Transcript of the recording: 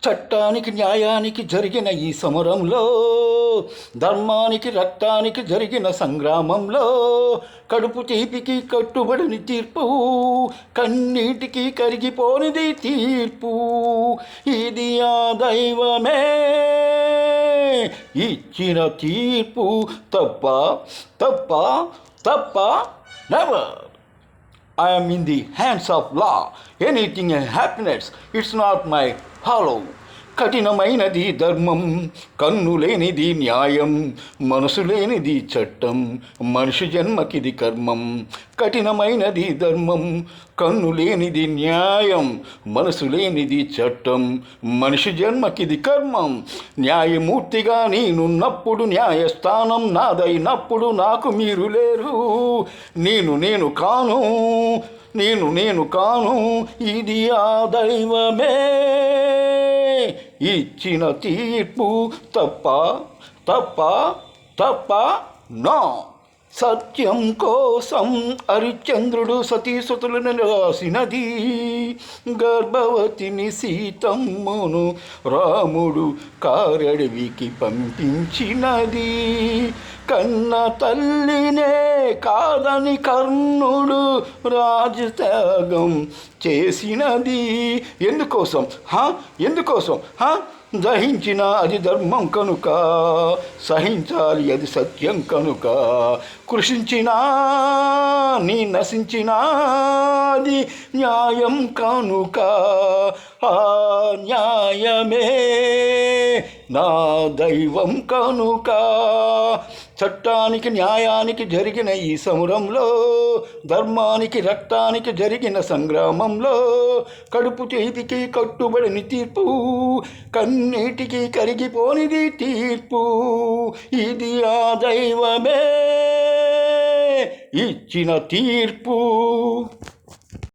చట్టానికి న్యాయానికి జరిగిన ఈ సమరంలో, ధర్మానికి రక్తానికి జరిగిన సంగ్రామంలో, కడుపు తీపికి కట్టుబడిని తీర్పు, కన్నీటికి కరిగిపోనిది తీర్పు. ఇది ఆ దైవమే ఇచ్చిన తీర్పు. తప్ప తప్ప తప్ప never. I am in the hands of law. Anything happiness, it's not my hollow. కఠినమైనది ధర్మం, కన్ను లేనిది న్యాయం, మనసు లేనిది చట్టం, మనిషి జన్మకిది కర్మం. కఠినమైనది ధర్మం, కన్ను లేనిది న్యాయం, మనసు లేనిది చట్టం, మనిషి జన్మకిది కర్మం. న్యాయమూర్తిగా నేనున్నప్పుడు న్యాయస్థానం నాదైనప్పుడు నాకు మీరు లేరు. నేను కాను, నేను కాను. ఇది ఆ దైవమే ఇచ్చిన తీర్పు. తప్ప తప్ప తప్ప నో. సత్యం కోసం హరిశ్చంద్రుడు సతీసుతులను రాసినది, గర్భవతిని సీతమ్మను రాముడు కారడవికి పంపించినది. కన్న తల్లినే కాదని కర్ణుడు రాజత్యాగం చేసినది. ఎందుకోసం? ఎందుకోసం? దహించిన అది ధర్మం కనుక, సహించాలి అది సత్యం కనుక. కృషించినా నీ నశించినా అది న్యాయం కనుక. ఆ న్యాయమే నా దైవం కనుక. చట్టానికి న్యాయానికి జరిగిన ఈ సమరంలో, ధర్మానికి రక్తానికి జరిగిన సంగ్రామంలో, కడుపు చేతికి కట్టుబడిని తీర్పు, కన్నీటికి కరిగిపోనిది తీర్పు. ఇది ఆ దైవమే ఇచ్చిన తీర్పు.